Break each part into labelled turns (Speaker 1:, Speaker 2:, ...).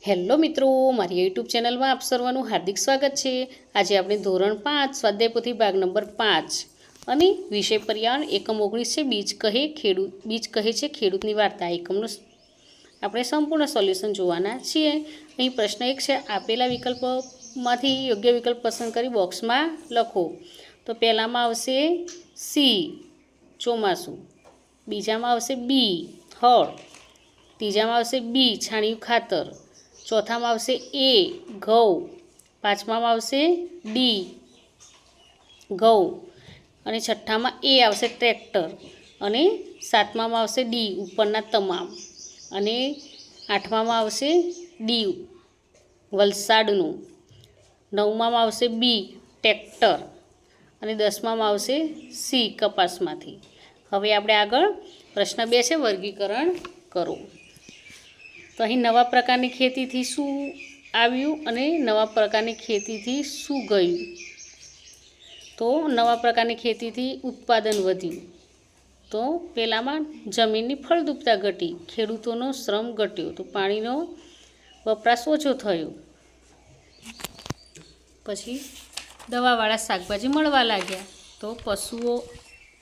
Speaker 1: Hello મિત્રો, મારી YouTube ચેનલમાં આપ સર્વનું હાર્દિક સ્વાગત છે। આજે આપણે ધોરણ 5 સ્વાધ્યાય પોથી ભાગ નંબર 5 અને વિષય પર્યાવરણ એકમ 19 છે બીજ કહે છે ખેડૂતની વાર્તા એકમનું આપણે સંપૂર્ણ સોલ્યુશન જોવાના છીએ। અહીં પ્રશ્ન 1 છે, આપેલા વિકલ્પોમાંથી યોગ્ય વિકલ્પ પસંદ કરી બોક્સમાં લખો। તો પહેલામાં આવશે સી ચોમાસું, બીજામાં આવશે બી હળ, ત્રીજામાં આવશે બી છાણિયું ખાતર, ચોથામાં આવશે એ ઘઉં, પાંચમામાં આવશે ડી ઘઉં અને છઠ્ઠામાં એ આવશે ટ્રેક્ટર અને સાતમામાં આવશે ડી ઉપરના તમામ અને આઠમામાં આવશે ડી વલસાડનું, નવમામાં આવશે બી ટ્રેક્ટર અને દસમામાં આવશે સી કપાસમાંથી। હવે આપણે આગળ પ્રશ્ન 2 છે, વર્ગીકરણ કરો। તો અહીં નવા પ્રકારની ખેતીથી શું આવ્યું અને નવા પ્રકારની ખેતીથી શું ગયું? તો નવા પ્રકારની ખેતીથી ઉત્પાદન વધ્યું। તો પહેલામાં જમીનની ફળદ્રુપતા ઘટી, ખેડૂતોનો શ્રમ ઘટ્યો, તો પાણીનો વપરાશ ઓછો થયો। પછી દવાવાળા શાકભાજી મળવા લાગ્યા, તો પશુઓ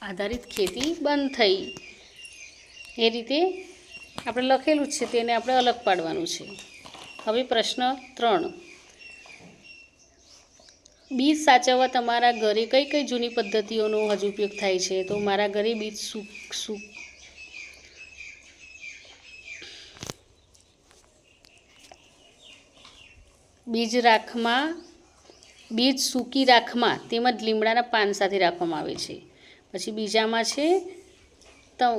Speaker 1: આધારિત ખેતી બંધ થઈ। એ રીતે આપણે લખેલું છે તેને આપણે અલગ પાડવાનું છે। હવે પ્રશ્ન 3, બીજ સાચવવા તમારા ઘરે કઈ કઈ જૂની પદ્ધતિઓનો હજુ ઉપયોગ થાય છે? તો મારા ઘરે બીજ સૂકી રાખમાં તેમજ લીમડાના પાન સાથે રાખવામાં આવે છે। પછી બીજામાં છે,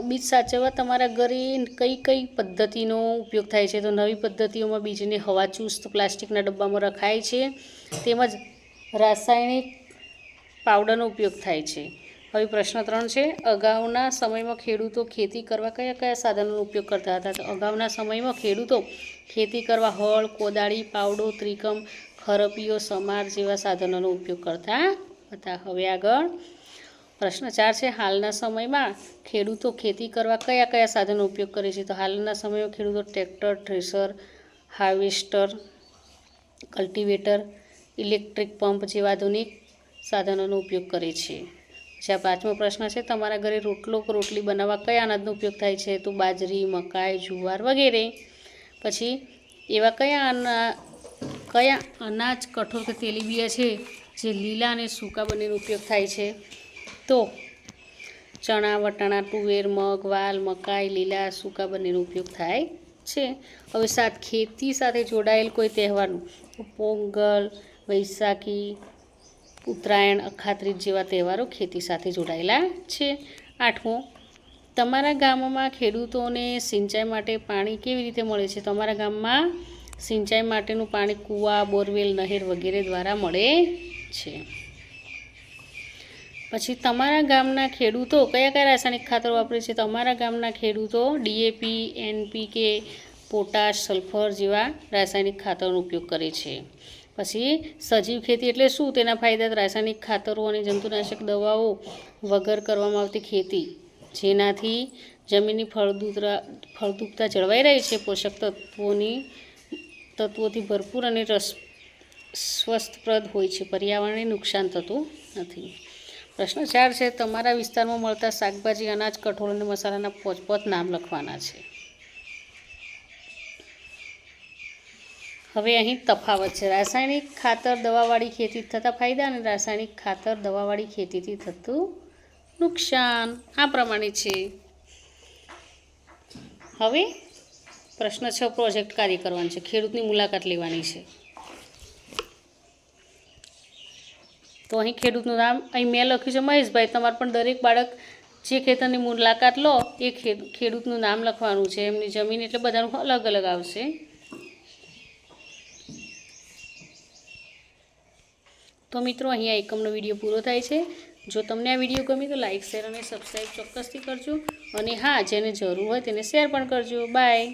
Speaker 1: બીજ સાચવવા તમારા ઘરે કઈ કઈ પદ્ધતિનો ઉપયોગ થાય છે? તો નવી પદ્ધતિઓમાં બીજને હવાચુસ્ત પ્લાસ્ટિકના ડબ્બામાં રખાય છે તેમજ રાસાયણિક પાવડરનો ઉપયોગ થાય છે। હવે પ્રશ્ન 3 છે, અગાઉના સમયમાં ખેડૂતો ખેતી કરવા કયા કયા સાધનોનો ઉપયોગ કરતા હતા? તો અગાઉના સમયમાં ખેડૂતો ખેતી કરવા હળ, કોદાળી, પાવડો, ત્રિકમ, ખરપીઓ, સમાર જેવા સાધનોનો ઉપયોગ કરતા હતા। હવે આગળ પ્રશ્ન 4 છે, હાલના સમયમાં ખેડૂતો ખેતી કરવા કયા કયા સાધનોનો ઉપયોગ કરે છે? તો હાલના સમયમાં ખેડૂતો tractor, thresher, harvester, cultivator, electric pump જેવા આધુનિક સાધનોનો ઉપયોગ કરે છે। પછી આ 5મો પ્રશ્ન છે, તમારા ઘરે રોટલો કે રોટલી બનાવવા કયા અનાજનો ઉપયોગ થાય છે? તો બાજરી, મકાઈ, જુવાર વગેરે। પછી એવા કયા અનાજ, કઠોળ કે તેલીબિયા છે જે લીલા અને સૂકા બંનેનો ઉપયોગ થાય છે? તો ચણા, વટાણા, તુવેર, મગ, વાલ, મકાઈ, લીલા સૂકા બંનેનો ઉપયોગ થાય છે। હવે 7, ખેતી સાથે જોડાયેલ કોઈ તહેવારનું? પોંગલ, વૈશાખી, ઉત્તરાયણ, અખાત્રીજ જેવા તહેવારો ખેતી સાથે જોડાયેલા છે। 8મો, તમારા ગામમાં ખેડૂતોને સિંચાઈ માટે પાણી કેવી રીતે મળે છે? તમારા ગામમાં સિંચાઈ માટેનું પાણી કૂવા, બોરવેલ, નહેર વગેરે દ્વારા મળે છે। પછી તમારા ગામના ખેડૂતો કયા કયા રાસાયણિક ખાતરો વાપરે છે? તમારા ગામના ખેડૂતો ડીએપી, એનપીકે, પોટાશ, સલ્ફર જેવા રાસાયણિક ખાતરોનો ઉપયોગ કરે છે। પછી સજીવ ખેતી એટલે શું? તેના ફાયદા: રાસાયણિક ખાતરો અને જંતુનાશક દવાઓ વગર કરવામાં આવતી ખેતી, જેનાથી જમીનની ફળદ્રુપતા જળવાઈ રહે છે, પોષક તત્વોથી ભરપૂર અને સ્વસ્થપ્રદ હોય છે, પર્યાવરણને નુકસાન થતું નથી। પ્રશ્ન 4 છે, તમારા વિસ્તારમાં મળતા શાકભાજી, અનાજ, કઠોળ અને મસાલાના 5 નામ લખવાના છે। હવે અહીં તફાવત છે, રાસાયણિક ખાતર દવાવાળી ખેતીથી થતા ફાયદા અને રાસાયણિક ખાતર દવાવાળી ખેતીથી થતું નુકસાન આ પ્રમાણે છે। હવે પ્રશ્ન 6, પ્રોજેક્ટ કાર્ય કરવાનું છે, ખેડૂતની મુલાકાત લેવાની છે। તો અહીં ખેડૂતનું નામ અહીં મેં લખ્યું છે મહેશભાઈ, તમારે પણ દરેક બાળક જે ખેતરની મુલાકાત લો એ ખેડૂતનું નામ લખવાનું છે। એમની જમીન એટલે બધાનું અલગ અલગ આવશે। તો મિત્રો, અહીંયા એકમનો વિડીયો પૂરો થાય છે। જો તમને આ વિડીયો ગમે તો લાઇક, શેર અને સબસ્ક્રાઈબ ચોક્કસથી કરજો અને હા, જેને જરૂર હોય તેને શેર પણ કરજો। બાય।